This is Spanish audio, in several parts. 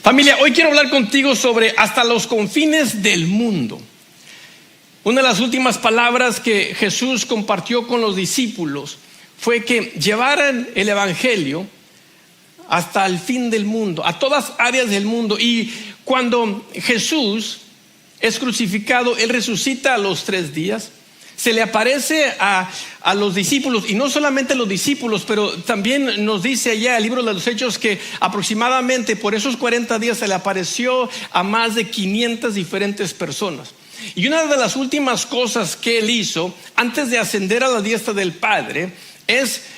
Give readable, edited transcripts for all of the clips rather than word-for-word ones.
Familia, hoy quiero hablar contigo sobre hasta los confines del mundo. Una de las últimas palabras que Jesús compartió con los discípulos fue que llevaran el evangelio hasta el fin del mundo, a todas áreas del mundo. Y cuando Jesús es crucificado, Él resucita a los 3 días. Se le aparece a los discípulos, y no solamente a los discípulos, pero también nos dice allá el libro de los Hechos que aproximadamente por esos 40 días se le apareció a más de 500 diferentes personas. Y una de las últimas cosas que Él hizo antes de ascender a la diestra del Padre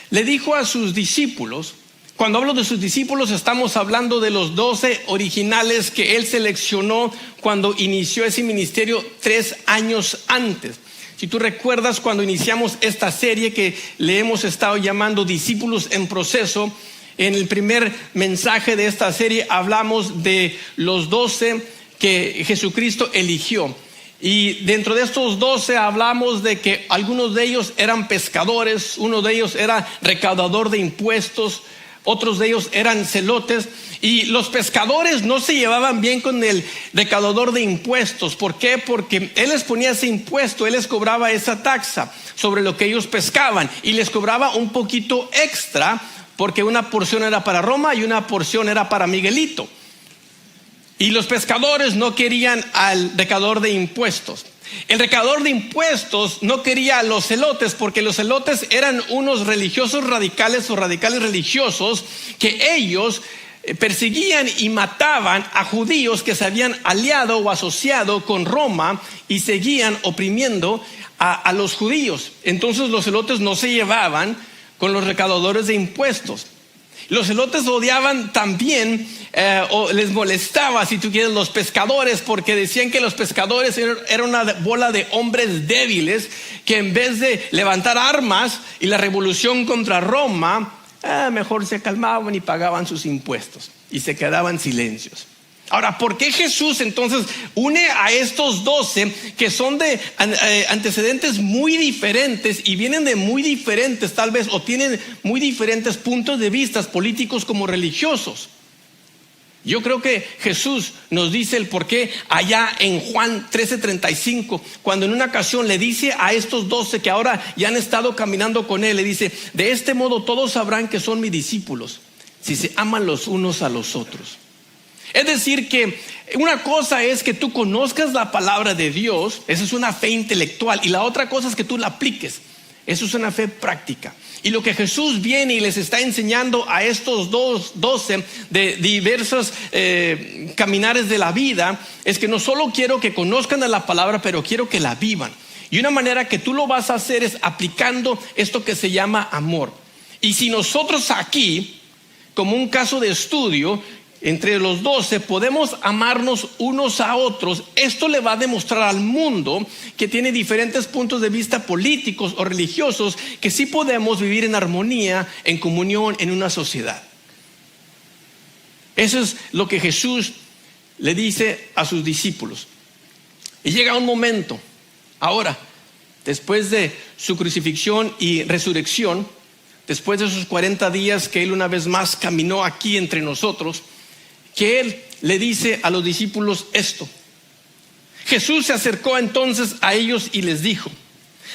le dijo a sus discípulos. Cuando hablo de sus discípulos, estamos hablando de los 12 originales que Él seleccionó cuando inició ese ministerio 3 años antes. Si tú recuerdas, cuando iniciamos esta serie que le hemos estado llamando Discípulos en Proceso, en el primer mensaje de esta serie hablamos de los 12 que Jesucristo eligió. Y dentro de estos 12 hablamos de que algunos de ellos eran pescadores, uno de ellos era recaudador de impuestos, otros de ellos eran celotes. Y los pescadores no se llevaban bien con el recaudador de impuestos. ¿Por qué? Porque él les ponía ese impuesto, él les cobraba esa taxa sobre lo que ellos pescaban y les cobraba un poquito extra, porque una porción era para Roma y una porción era para Miguelito. Y los pescadores no querían al recaudador de impuestos. El recaudador de impuestos no quería a los celotes, porque los celotes eran unos religiosos radicales o radicales religiosos que ellos perseguían y mataban a judíos que se habían aliado o asociado con Roma y seguían oprimiendo a los judíos. Entonces los celotes no se llevaban con los recaudadores de impuestos. Los celotes odiaban también o les molestaba, si tú quieres, los pescadores, porque decían que los pescadores eran una bola de hombres débiles que en vez de levantar armas y la revolución contra Roma, mejor se calmaban y pagaban sus impuestos y se quedaban silencios. Ahora, ¿por qué Jesús entonces une a estos 12 que son de antecedentes muy diferentes y vienen de muy diferentes, tal vez, o tienen muy diferentes puntos de vista políticos como religiosos? Yo creo que Jesús nos dice el por qué allá en Juan 13:35, cuando en una ocasión le dice a estos 12 que ahora ya han estado caminando con Él, le dice: de este modo todos sabrán que son mis discípulos, si se aman los unos a los otros. Es decir, que una cosa es que tú conozcas la palabra de Dios, eso es una fe intelectual, y la otra cosa es que tú la apliques, eso es una fe práctica. Y lo que Jesús viene y les está enseñando a estos 12 de diversos caminares de la vida es que no solo quiero que conozcan de la palabra, pero quiero que la vivan. Y una manera que tú lo vas a hacer es aplicando esto que se llama amor. Y si nosotros aquí, como un caso de estudio, entre los 12 podemos amarnos unos a otros, esto le va a demostrar al mundo que tiene diferentes puntos de vista políticos o religiosos que sí podemos vivir en armonía, en comunión, en una sociedad. Eso es lo que Jesús le dice a sus discípulos. Y llega un momento, ahora, después de su crucifixión y resurrección, después de esos 40 días que Él una vez más caminó aquí entre nosotros, que Él le dice a los discípulos esto. Jesús se acercó entonces a ellos y les dijo: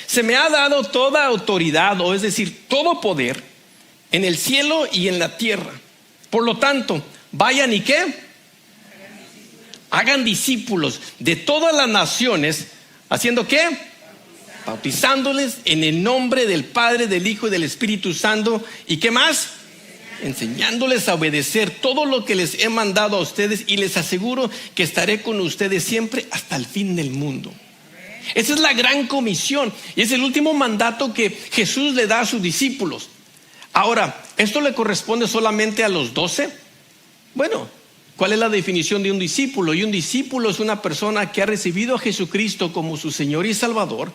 se me ha dado toda autoridad, o es decir, todo poder en el cielo y en la tierra. Por lo tanto, vayan y ¿qué? Hagan discípulos de todas las naciones, ¿haciendo qué? Bautizándoles en el nombre del Padre, del Hijo y del Espíritu Santo. ¿Y qué más? Enseñándoles a obedecer todo lo que les he mandado a ustedes, y les aseguro que estaré con ustedes siempre hasta el fin del mundo. Esa es la gran comisión y es el último mandato que Jesús le da a sus discípulos. Ahora, ¿esto le corresponde solamente a los 12? Bueno, ¿cuál es la definición de un discípulo? Y un discípulo es una persona que ha recibido a Jesucristo como su Señor y Salvador,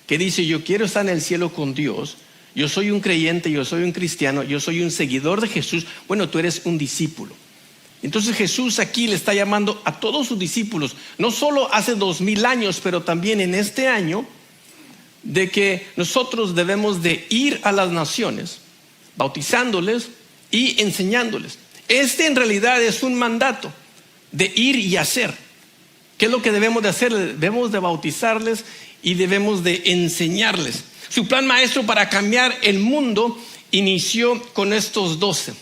que dice: yo quiero estar en el cielo con Dios. Yo soy un creyente, yo soy un cristiano, yo soy un seguidor de Jesús. Bueno, tú eres un discípulo. Entonces Jesús aquí le está llamando a todos sus discípulos, no solo hace 2000 años, pero también en este año, de que nosotros debemos de ir a las naciones, bautizándoles y enseñándoles. Este en realidad es un mandato. de ir y hacer. ¿Qué es lo que debemos de hacer? Debemos de bautizarles y debemos de enseñarles. Su plan maestro para cambiar el mundo inició con estos 12.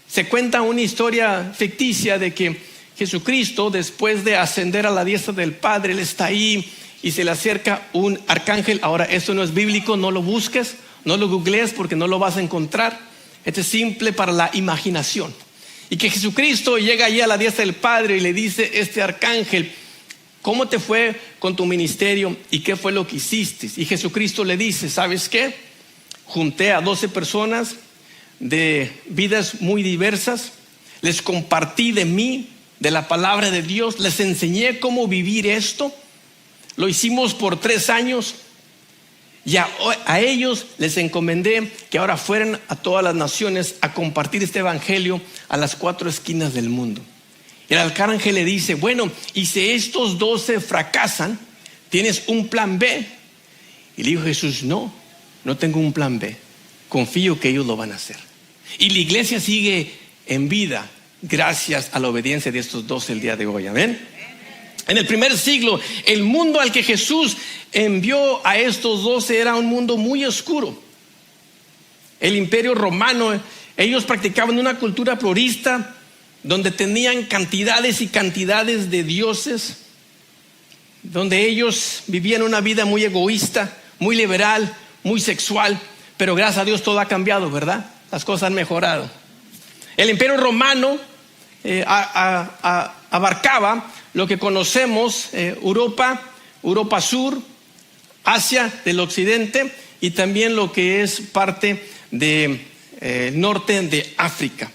Se cuenta una historia ficticia de que Jesucristo, después de ascender a la diestra del Padre, Él está ahí y se le acerca un arcángel. Ahora, esto no es bíblico, no lo busques, no lo googlees porque no lo vas a encontrar. Esto es simple para la imaginación. Y que Jesucristo llega allí a la diestra del Padre y le dice este arcángel: ¿cómo te fue con tu ministerio y qué fue lo que hiciste? Y Jesucristo le dice: ¿sabes qué? Junté a 12 personas de vidas muy diversas, les compartí de mí, de la palabra de Dios, les enseñé cómo vivir esto. Lo hicimos por 3 años y a ellos les encomendé que ahora fueran a todas las naciones a compartir este evangelio a las 4 esquinas del mundo. Y el arcángel le dice: bueno, y si estos 12 fracasan, ¿tienes un plan B? Y le dijo Jesús: no tengo un plan B, confío que ellos lo van a hacer. Y la iglesia sigue en vida gracias a la obediencia de estos 12 el día de hoy, amén. En el primer siglo, el mundo al que Jesús envió a estos 12 era un mundo muy oscuro. El imperio romano, ellos practicaban una cultura pluralista donde tenían cantidades y cantidades de dioses, donde ellos vivían una vida muy egoísta, muy liberal, muy sexual. Pero gracias a Dios todo ha cambiado, ¿verdad? Las cosas han mejorado. El imperio romano abarcaba lo que conocemos, Europa Sur, Asia del occidente y también lo que es parte del norte de África.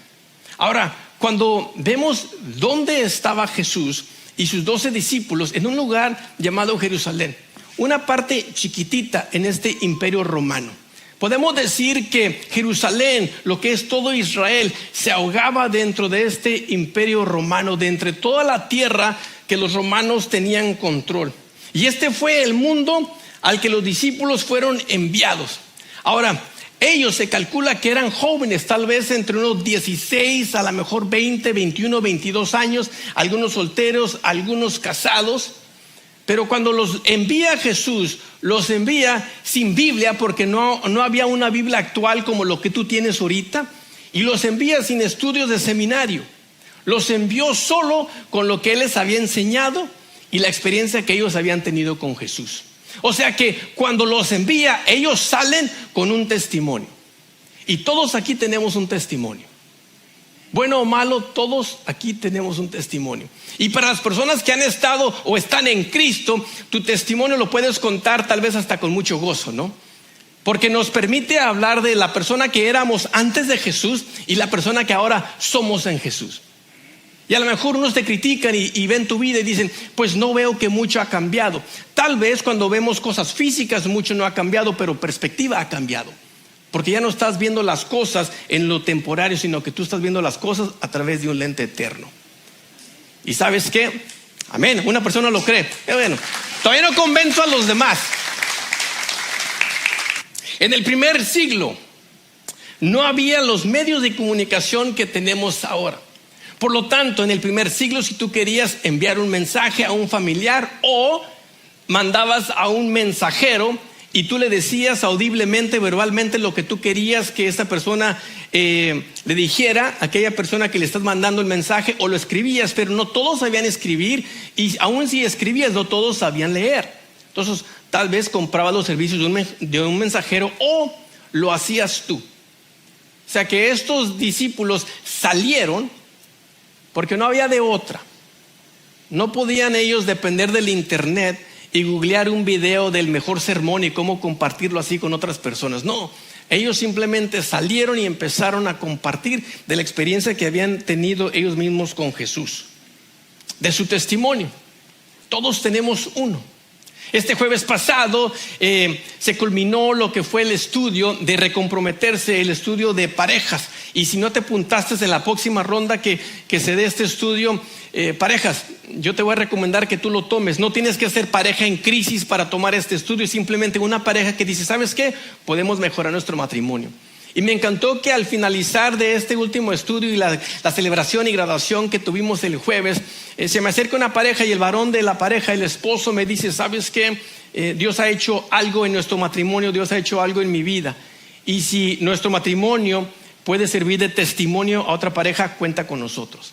Ahora, cuando vemos dónde estaba Jesús y sus 12 discípulos, en un lugar llamado Jerusalén, una parte chiquitita en este imperio romano. Podemos decir que Jerusalén, lo que es todo Israel, se ahogaba dentro de este imperio romano, de entre toda la tierra que los romanos tenían control. Y este fue el mundo al que los discípulos fueron enviados. Ahora, ellos se calcula que eran jóvenes, tal vez entre unos 16, a lo mejor 20, 21, 22 años, algunos solteros, algunos casados. Pero cuando los envía Jesús, los envía sin Biblia, porque no había una Biblia actual como lo que tú tienes ahorita, y los envía sin estudios de seminario. Los envió solo con lo que Él les había enseñado y la experiencia que ellos habían tenido con Jesús. O sea que cuando los envía, ellos salen con un testimonio. Y todos aquí tenemos un testimonio. Bueno o malo, todos aquí tenemos un testimonio. Y para las personas que han estado o están en Cristo, tu testimonio lo puedes contar tal vez hasta con mucho gozo, ¿no? Porque nos permite hablar de la persona que éramos antes de Jesús y la persona que ahora somos en Jesús. Y a lo mejor unos te critican y ven tu vida y dicen: pues no veo que mucho ha cambiado. Tal vez cuando vemos cosas físicas mucho no ha cambiado, pero perspectiva ha cambiado. Porque ya no estás viendo las cosas en lo temporario, sino que tú estás viendo las cosas a través de un lente eterno. ¿Y sabes qué? Amén, una persona lo cree. Bueno, todavía no convenzo a los demás. En el primer siglo no había los medios de comunicación que tenemos ahora. Por lo tanto, en el primer siglo, si tú querías enviar un mensaje a un familiar o mandabas a un mensajero y tú le decías audiblemente, verbalmente, lo que tú querías que esa persona le dijera a aquella persona que le estás mandando el mensaje, o lo escribías, pero no todos sabían escribir, y aún si escribías, no todos sabían leer. Entonces, tal vez comprabas los servicios de un mensajero o lo hacías tú. O sea que estos discípulos salieron porque no había de otra. No podían ellos depender del internet y googlear un video del mejor sermón y cómo compartirlo así con otras personas. No, ellos simplemente salieron y empezaron a compartir de la experiencia que habían tenido ellos mismos con Jesús, de su testimonio. Todos tenemos uno. Este jueves pasado se culminó lo que fue el estudio de recomprometerse, el estudio de parejas. Y si no te apuntaste en la próxima ronda que se dé este estudio, parejas, yo te voy a recomendar que tú lo tomes. No tienes que ser pareja en crisis para tomar este estudio, simplemente una pareja que dice: ¿sabes qué? Podemos mejorar nuestro matrimonio. Y me encantó que al finalizar de este último estudio y la celebración y graduación que tuvimos el jueves, se me acerca una pareja y el varón de la pareja, el esposo, me dice: ¿sabes qué? Dios ha hecho algo en nuestro matrimonio, Dios ha hecho algo en mi vida. Y si nuestro matrimonio puede servir de testimonio a otra pareja, cuenta con nosotros.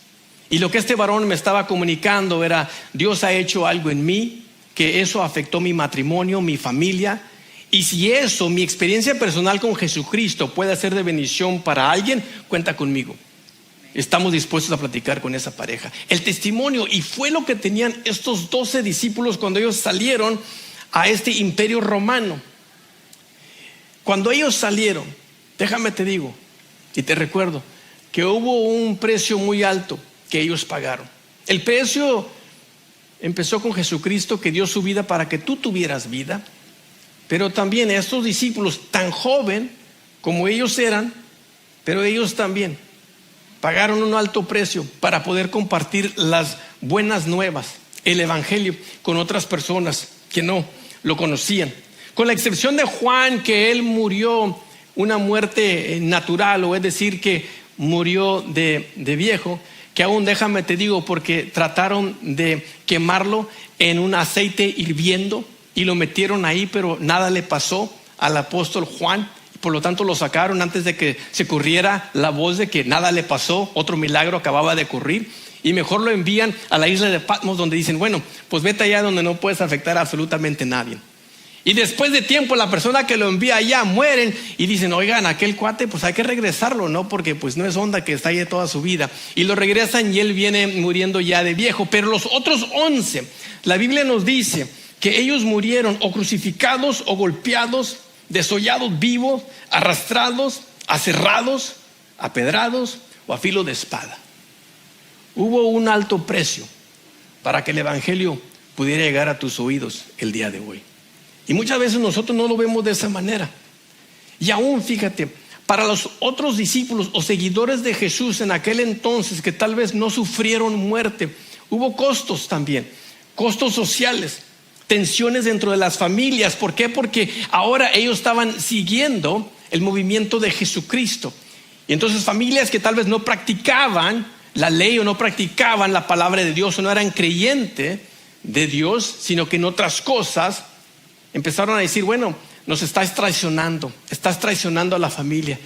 Y lo que este varón me estaba comunicando era: Dios ha hecho algo en mí, que eso afectó mi matrimonio, mi familia. Y si eso, mi experiencia personal con Jesucristo, puede ser de bendición para alguien, cuenta conmigo. Estamos dispuestos a platicar con esa pareja. El testimonio, y fue lo que tenían estos 12 discípulos cuando ellos salieron a este imperio romano. Cuando ellos salieron, déjame te digo y te recuerdo que hubo un precio muy alto que ellos pagaron. El precio empezó con Jesucristo, que dio su vida para que tú tuvieras vida. Pero también estos discípulos, tan joven como ellos eran, pero ellos también pagaron un alto precio para poder compartir las buenas nuevas, el evangelio, con otras personas que no lo conocían. Con la excepción de Juan, que él murió una muerte natural, o es decir, que murió de viejo, que aún, déjame te digo, porque trataron de quemarlo en un aceite hirviendo y lo metieron ahí, pero nada le pasó al apóstol Juan. Por lo tanto lo sacaron antes de que se corriera la voz de que nada le pasó, otro milagro acababa de ocurrir, y mejor lo envían a la isla de Patmos, donde dicen: bueno, pues vete allá donde no puedes afectar a absolutamente nadie. Y después de tiempo la persona que lo envía allá mueren y dicen: oigan, aquel cuate pues hay que regresarlo, ¿no? Porque pues no es onda que está ahí toda su vida. Y lo regresan y él viene muriendo ya de viejo. Pero los otros 11, la Biblia nos dice que ellos murieron o crucificados o golpeados, desollados vivos, arrastrados, aserrados, apedrados o a filo de espada. Hubo un alto precio para que el evangelio pudiera llegar a tus oídos el día de hoy. Y muchas veces nosotros no lo vemos de esa manera. Y aún, fíjate, para los otros discípulos o seguidores de Jesús en aquel entonces, que tal vez no sufrieron muerte, hubo costos también, costos sociales, tensiones dentro de las familias. ¿Por qué? Porque ahora ellos estaban siguiendo el movimiento de Jesucristo. Y entonces familias que tal vez no practicaban la ley o no practicaban la palabra de Dios o no eran creyentes de Dios, sino que en otras cosas, empezaron a decir: bueno, nos estás traicionando a la familia.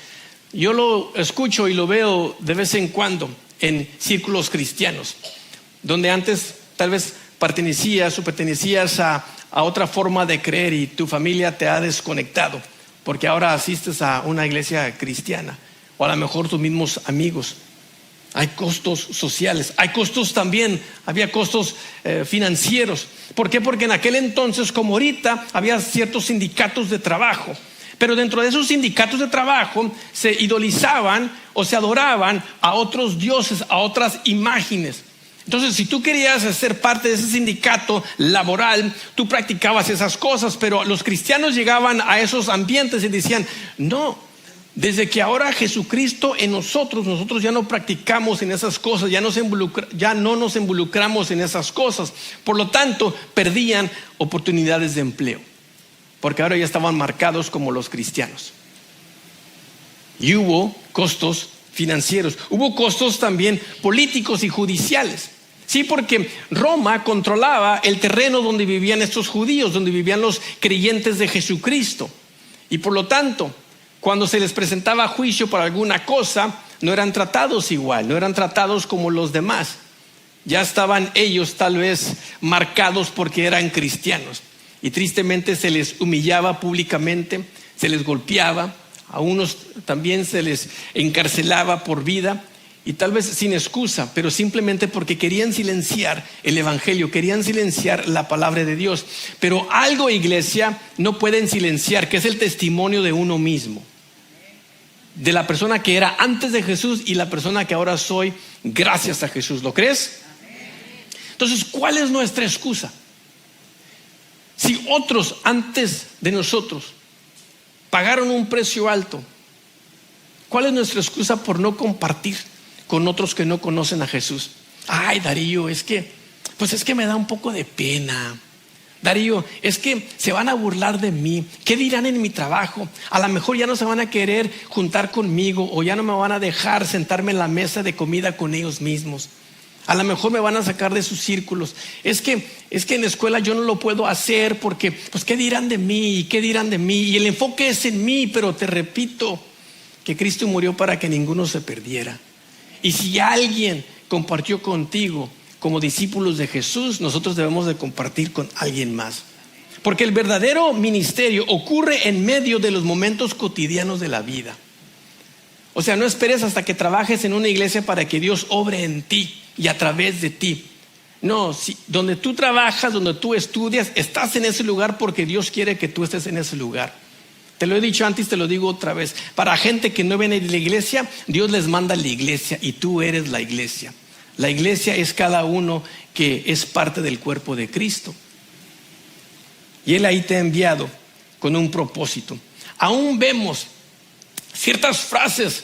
Yo lo escucho y lo veo de vez en cuando en círculos cristianos, donde antes tal vez pertenecías a otra forma de creer y tu familia te ha desconectado porque ahora asistes a una iglesia cristiana, o a lo mejor tus mismos amigos. Hay costos sociales, hay costos también, había costos financieros. ¿Por qué? Porque en aquel entonces, como ahorita, había ciertos sindicatos de trabajo, pero dentro de esos sindicatos de trabajo se idolizaban o se adoraban a otros dioses, a otras imágenes. Entonces, si tú querías ser parte de ese sindicato laboral, tú practicabas esas cosas, pero los cristianos llegaban a esos ambientes y decían: no, desde que ahora Jesucristo en nosotros ya no practicamos en esas cosas, ya no nos involucramos en esas cosas. Por lo tanto, perdían oportunidades de empleo, porque ahora ya estaban marcados como los cristianos. Y hubo costos financieros, hubo costos también políticos y judiciales. Sí, porque Roma controlaba el terreno donde vivían estos judíos, donde vivían los creyentes de Jesucristo. Y por lo tanto, cuando se les presentaba juicio por alguna cosa, no eran tratados igual, no eran tratados como los demás. Ya estaban ellos tal vez marcados porque eran cristianos. Y tristemente se les humillaba públicamente, se les golpeaba, a unos también se les encarcelaba por vida. Y tal vez sin excusa, pero simplemente porque querían silenciar el evangelio, querían silenciar la palabra de Dios. Pero algo, iglesia, no pueden silenciar, que es el testimonio de uno mismo, de la persona que era antes de Jesús y la persona que ahora soy gracias a Jesús. ¿Lo crees? Entonces, ¿cuál es nuestra excusa? Si otros antes de nosotros pagaron un precio alto, ¿cuál es nuestra excusa por no compartir con otros que no conocen a Jesús? Ay, Darío, es que me da un poco de pena. Darío, es que se van a burlar de mí. ¿Qué dirán en mi trabajo? A lo mejor ya no se van a querer juntar conmigo o ya no me van a dejar sentarme en la mesa de comida con ellos mismos. A lo mejor me van a sacar de sus círculos. Es que en la escuela yo no lo puedo hacer porque, pues, ¿qué dirán de mí? ¿Qué dirán de mí? Y el enfoque es en mí, pero te repito que Cristo murió para que ninguno se perdiera. Y si alguien compartió contigo como discípulos de Jesús, nosotros debemos de compartir con alguien más. Porque el verdadero ministerio ocurre en medio de los momentos cotidianos de la vida. O sea, no esperes hasta que trabajes en una iglesia para que Dios obre en ti y a través de ti. No, donde tú trabajas, donde tú estudias, estás en ese lugar porque Dios quiere que tú estés en ese lugar. Te lo he dicho antes, te lo digo otra vez. Para gente que no viene de la iglesia, Dios les manda a la iglesia y tú eres la iglesia. La iglesia es cada uno que es parte del cuerpo de Cristo. Y Él ahí te ha enviado con un propósito. Aún vemos ciertas frases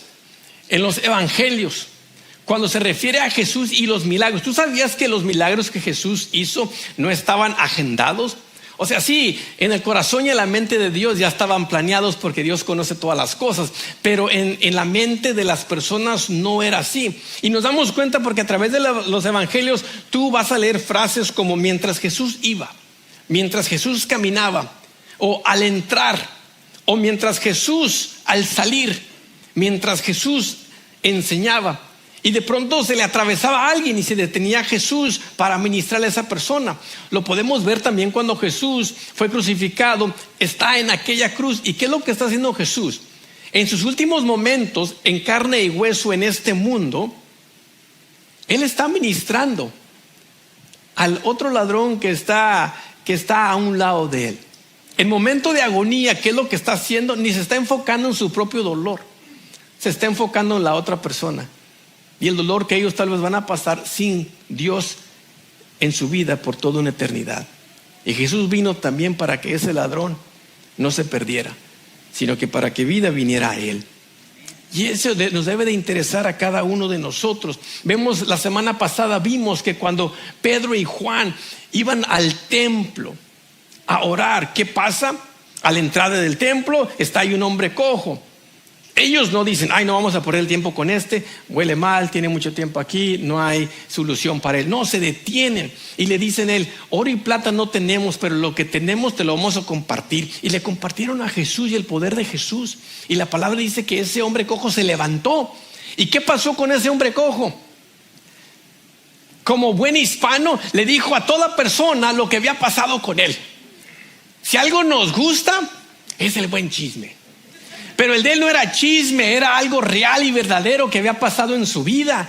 en los evangelios cuando se refiere a Jesús y los milagros. ¿Tú sabías que los milagros que Jesús hizo no estaban agendados? O sea, sí, en el corazón y en la mente de Dios ya estaban planeados porque Dios conoce todas las cosas, pero en la mente de las personas no era así. Y nos damos cuenta porque a través de los evangelios tú vas a leer frases como mientras Jesús iba, mientras Jesús caminaba, o al entrar, o mientras Jesús al salir, mientras Jesús enseñaba. Y de pronto se le atravesaba a alguien y se detenía Jesús para ministrarle a esa persona. Lo podemos ver también cuando Jesús fue crucificado, está en aquella cruz. ¿Y qué es lo que está haciendo Jesús? En sus últimos momentos, en carne y hueso en este mundo, Él está ministrando al otro ladrón que está a un lado de Él. En momento de agonía, ¿qué es lo que está haciendo? Ni se está enfocando en su propio dolor, se está enfocando en la otra persona. Y el dolor que ellos tal vez van a pasar sin Dios en su vida por toda una eternidad. Y Jesús vino también para que ese ladrón no se perdiera, sino que para que vida viniera a él. Y eso nos debe de interesar a cada uno de nosotros. Vemos, la semana pasada vimos que cuando Pedro y Juan iban al templo a orar, ¿qué pasa? A la entrada del templo está ahí un hombre cojo. Ellos no dicen, ay, no vamos a poner el tiempo con este, huele mal, tiene mucho tiempo aquí, no hay solución para él. No, se detienen y le dicen a él, oro y plata no tenemos, pero lo que tenemos te lo vamos a compartir. Y le compartieron a Jesús y el poder de Jesús. Y la palabra dice que ese hombre cojo se levantó. ¿Y qué pasó con ese hombre cojo? Como buen hispano, le dijo a toda persona lo que había pasado con él. Si algo nos gusta, es el buen chisme. Pero el de él no era chisme, era algo real y verdadero que había pasado en su vida.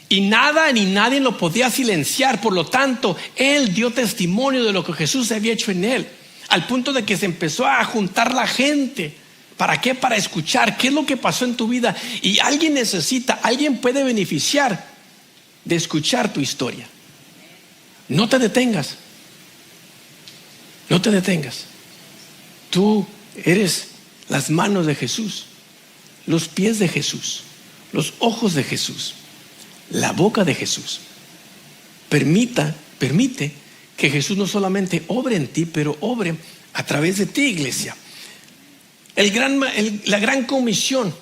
Y nada ni nadie lo podía silenciar. Por lo tanto, él dio testimonio de lo que Jesús había hecho en él. Al punto de que se empezó a juntar la gente. ¿Para qué? Para escuchar qué es lo que pasó en tu vida. Y alguien puede beneficiar de escuchar tu historia. No te detengas. No te detengas. Tú eres las manos de Jesús, los pies de Jesús, los ojos de Jesús, la boca de Jesús. Permite que Jesús no solamente obre en ti, pero obre a través de ti, iglesia. La gran comisión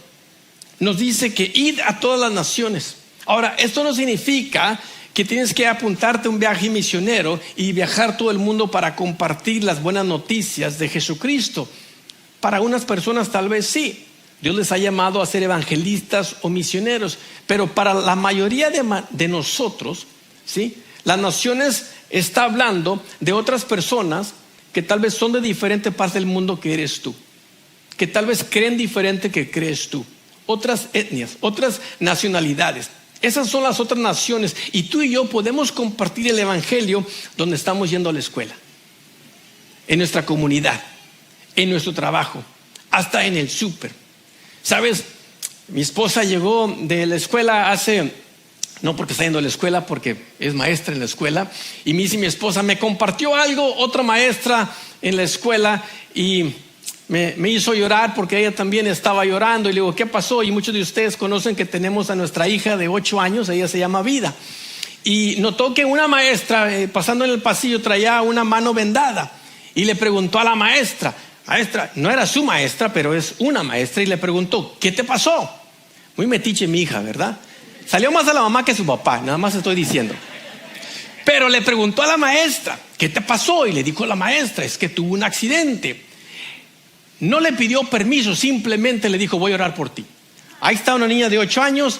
nos dice que id a todas las naciones. Ahora, esto no significa que tienes que apuntarte a un viaje misionero y viajar todo el mundo para compartir las buenas noticias de Jesucristo. Para unas personas tal vez sí, Dios les ha llamado a ser evangelistas o misioneros, pero para la mayoría de nosotros, ¿sí? Las naciones está hablando de otras personas que tal vez son de diferente parte del mundo que eres tú, que tal vez creen diferente que crees tú, otras etnias, otras nacionalidades. Esas son las otras naciones y tú y yo podemos compartir el evangelio donde estamos yendo a la escuela, en nuestra comunidad, en nuestro trabajo, hasta en el súper. Sabes, mi esposa llegó de la escuela no porque está yendo a la escuela, porque es maestra en la escuela, y me dice mi esposa, me compartió algo otra maestra en la escuela y me hizo llorar porque ella también estaba llorando. Y le digo, ¿qué pasó? Y muchos de ustedes conocen que tenemos a nuestra hija de 8 años, ella se llama Vida. y notó que una maestra pasando en el pasillo traía una mano vendada y le preguntó a la maestra, no era su maestra, pero es una maestra, y le preguntó, ¿qué te pasó? Muy metiche mi hija, ¿verdad? Salió más a la mamá que a su papá, nada más estoy diciendo. Pero le preguntó a la maestra, ¿qué te pasó? Y le dijo la maestra, es que tuvo un accidente. No le pidió permiso, simplemente le dijo, voy a orar por ti. Ahí está una niña de 8 años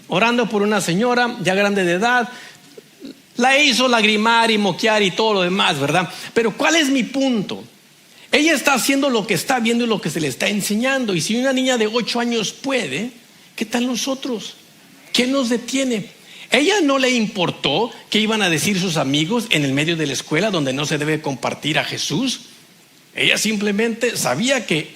orando por una señora ya grande de edad. La hizo lagrimar y moquear y todo lo demás, ¿verdad? Pero ¿cuál es mi punto? Ella está haciendo lo que está viendo y lo que se le está enseñando. Y si una niña de 8 años puede, ¿qué tal nosotros? ¿Quién nos detiene? Ella no le importó qué iban a decir sus amigos en el medio de la escuela donde no se debe compartir a Jesús. Ella simplemente sabía que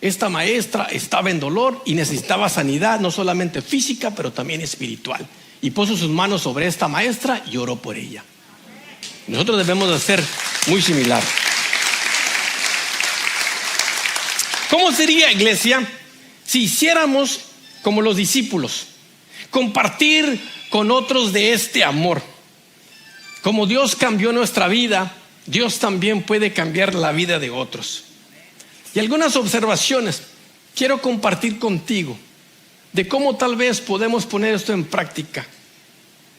esta maestra, estaba en dolor y necesitaba sanidad, no solamente física, pero también espiritual. Y puso sus manos sobre esta maestra y oró por ella. Nosotros debemos de hacer muy similar. ¿Cómo sería, iglesia, si hiciéramos como los discípulos? Compartir con otros de este amor. Como Dios cambió nuestra vida, Dios también puede cambiar la vida de otros. Y algunas observaciones quiero compartir contigo de cómo tal vez podemos poner esto en práctica.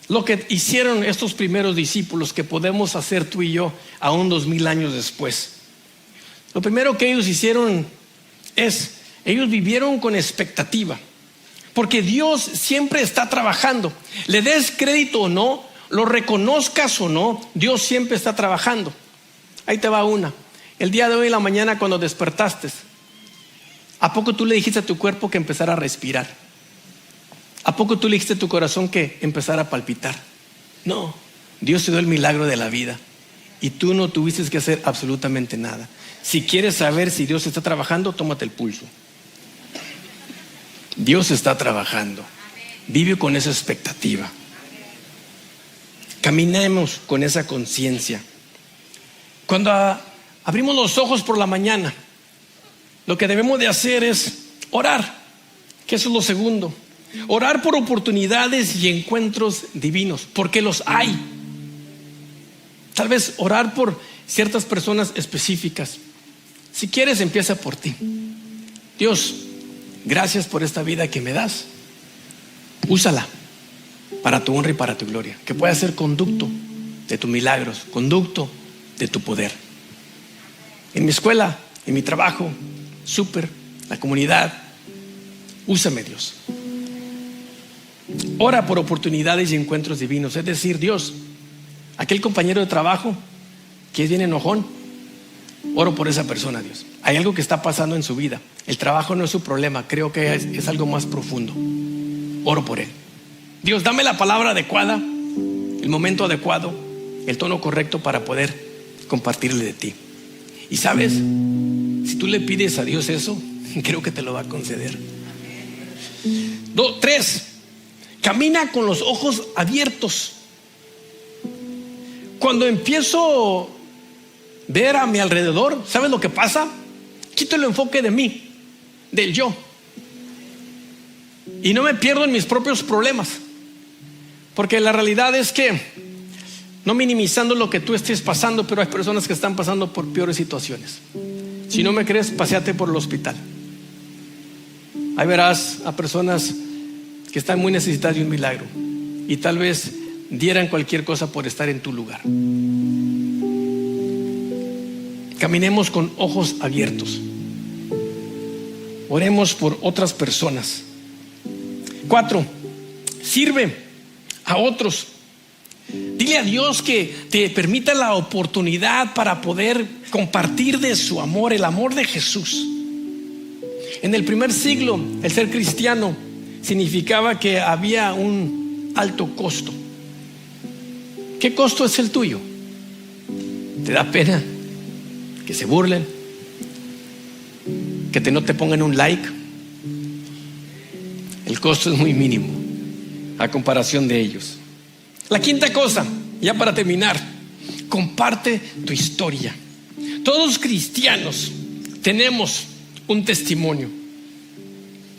Lo que hicieron estos primeros discípulos, que podemos hacer tú y yo aún 2000 años después. Lo primero que ellos hicieron ellos vivieron con expectativa, porque Dios siempre está trabajando. Le des crédito o no, lo reconozcas o no, Dios siempre está trabajando. Ahí te va una. El día de hoy en la mañana, cuando despertaste, ¿a poco tú le dijiste a tu cuerpo que empezara a respirar? ¿A poco tú le dijiste a tu corazón que empezara a palpitar? No, Dios te dio el milagro de la vida y tú no tuviste que hacer absolutamente nada. Si quieres saber si Dios está trabajando, tómate el pulso. Dios está trabajando. Vive con esa expectativa. Caminemos con esa conciencia. Cuando abrimos los ojos por la mañana, lo que debemos de hacer es orar, que eso es lo segundo. Orar por oportunidades y encuentros divinos, porque los hay. Tal vez orar por ciertas personas específicas. Si quieres, empieza por ti. Dios, gracias por esta vida que me das. Úsala para tu honra y para tu gloria. Que pueda ser conducto de tus milagros, conducto de tu poder. En mi escuela, en mi trabajo, la comunidad, úsame, Dios. Ora por oportunidades y encuentros divinos. Es decir, Dios, aquel compañero de trabajo que es bien enojón, oro por esa persona, Dios. Hay algo que está pasando en su vida. El trabajo no es su problema, creo que es algo más profundo. Oro por él. Dios, dame la palabra adecuada, el momento adecuado, el tono correcto para poder compartirle de ti. Y sabes, si tú le pides a Dios eso, creo que te lo va a conceder. 3, camina con los ojos abiertos. Cuando empiezo a ver a mi alrededor, ¿sabes lo que pasa? Quito el enfoque de mí, del yo, y no me pierdo en mis propios problemas, porque la realidad es que, no minimizando lo que tú estés pasando, pero hay personas que están pasando por peores situaciones. Si no me crees, paséate por el hospital. Ahí verás a personas que están muy necesitadas de un milagro y tal vez dieran cualquier cosa por estar en tu lugar. Caminemos con ojos abiertos. Oremos por otras personas. 4, sirve a otros. Dile a Dios que te permita la oportunidad para poder compartir de su amor, el amor de Jesús. En el primer siglo, el ser cristiano significaba que había un alto costo. ¿Qué costo es el tuyo? ¿Te da pena que se burlen? ¿Que no te pongan un like? El costo es muy mínimo a comparación de ellos. La quinta cosa, ya para terminar, comparte tu historia. Todos cristianos tenemos un testimonio.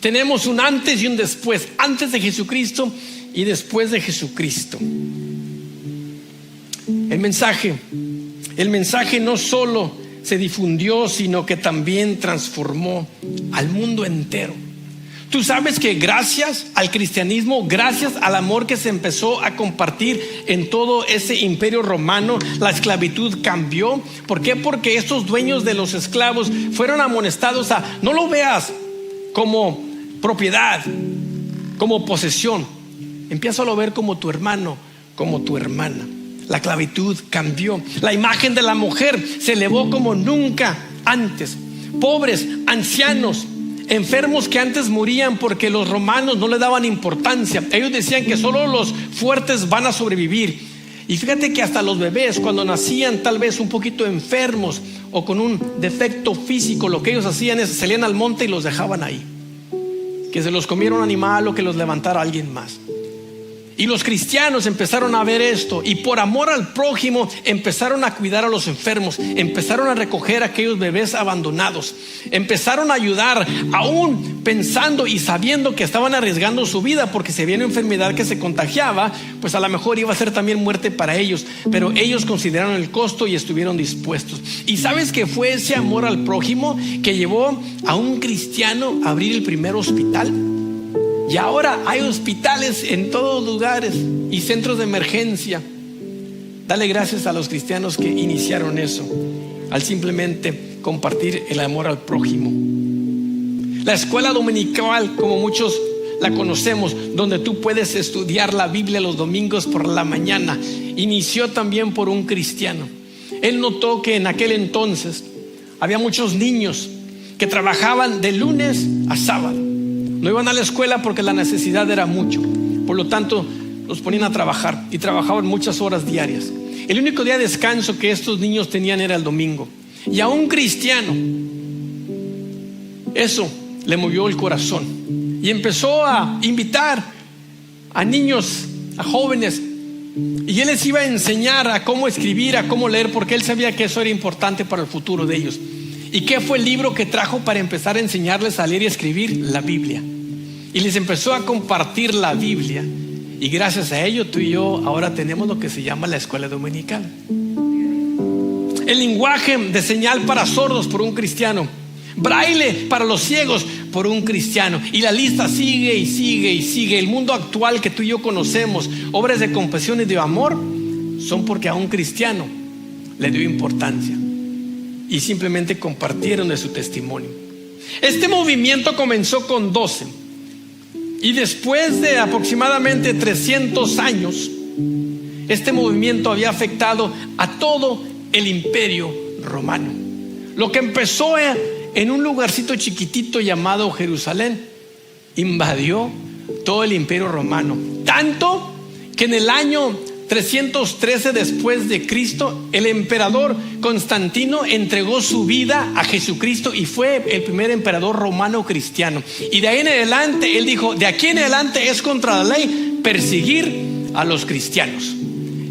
Tenemos un antes y un después, antes de Jesucristo y después de Jesucristo. El mensaje no solo se difundió, sino que también transformó al mundo entero. Tú sabes que gracias al cristianismo, gracias al amor que se empezó a compartir en todo ese imperio romano, la esclavitud cambió. ¿Por qué? Porque estos dueños de los esclavos fueron amonestados a no lo veas como propiedad, como posesión. Empieza a ver como tu hermano, como tu hermana. La esclavitud cambió. La imagen de la mujer se elevó como nunca antes. Pobres, ancianos, enfermos que antes morían porque los romanos no le daban importancia. Ellos decían que solo los fuertes van a sobrevivir. Y fíjate que hasta los bebés, cuando nacían tal vez un poquito enfermos o con un defecto físico, lo que ellos hacían es salían al monte y los dejaban ahí. Que se los comiera un animal o que los levantara alguien más. Y los cristianos empezaron a ver esto y por amor al prójimo empezaron a cuidar a los enfermos, empezaron a recoger a aquellos bebés abandonados, empezaron a ayudar aún pensando y sabiendo que estaban arriesgando su vida, porque si había una enfermedad que se contagiaba, pues a lo mejor iba a ser también muerte para ellos, pero ellos consideraron el costo y estuvieron dispuestos. ¿Y sabes qué fue ese amor al prójimo que llevó a un cristiano a abrir el primer hospital? Y ahora hay hospitales en todos lugares y centros de emergencia. Dale gracias a los cristianos que iniciaron eso, al simplemente compartir el amor al prójimo. La escuela dominical, como muchos la conocemos, donde tú puedes estudiar la Biblia los domingos por la mañana, inició también por un cristiano. Él notó que en aquel entonces había muchos niños que trabajaban de lunes a sábado. No iban a la escuela porque la necesidad era mucho. Por lo tanto, los ponían a trabajar y trabajaban muchas horas diarias. El único día de descanso que estos niños tenían era el domingo. Y a un cristiano eso le movió el corazón y empezó a invitar a niños, a jóvenes, y él les iba a enseñar a cómo escribir, a cómo leer, porque él sabía que eso era importante para el futuro de ellos. ¿Y qué fue el libro que trajo para empezar a enseñarles a leer y escribir? La Biblia. Y les empezó a compartir la Biblia. Y gracias a ello tú y yo ahora tenemos lo que se llama la escuela dominical. El lenguaje de señal para sordos por un cristiano. Braille para los ciegos por un cristiano. Y la lista sigue y sigue y sigue. El mundo actual que tú y yo conocemos, obras de compasión y de amor, son porque a un cristiano le dio importancia y simplemente compartieron de su testimonio. Este movimiento comenzó con 12 y después de aproximadamente 300 años este movimiento había afectado a todo el imperio romano. Lo que empezó en un lugarcito chiquitito llamado Jerusalén invadió todo el imperio romano, tanto que en el año 313 después de Cristo, el emperador Constantino entregó su vida a Jesucristo y fue el primer emperador romano cristiano. Y de ahí en adelante, él dijo, de aquí en adelante es contra la ley perseguir a los cristianos.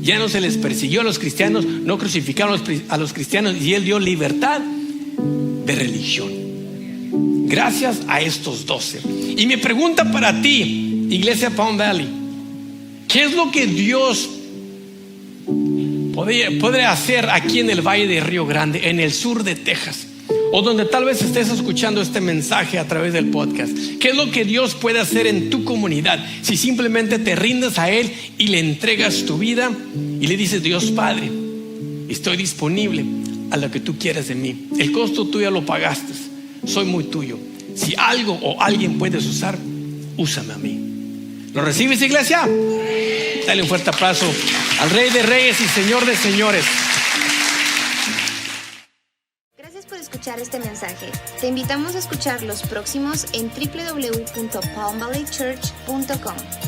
Ya no se les persiguió a los cristianos, no crucificaron a los cristianos, y él dio libertad de religión gracias a estos 12. Y mi pregunta para ti, Iglesia Palm Valley, ¿qué es lo que Dios podría hacer aquí en el Valle de Río Grande, en el sur de Texas, o donde tal vez estés escuchando este mensaje a través del podcast? ¿Qué es lo que Dios puede hacer en tu comunidad si simplemente te rindes a Él y le entregas tu vida y le dices, Dios Padre, estoy disponible a lo que tú quieres de mí? El costo tú ya lo pagaste, soy muy tuyo. Si algo o alguien puedes usar, úsame a mí. ¿Lo recibes, iglesia? Dale un fuerte aplauso al Rey de Reyes y Señor de Señores. Gracias por escuchar este mensaje. Te invitamos a escuchar los próximos en www.palmvalleychurch.com.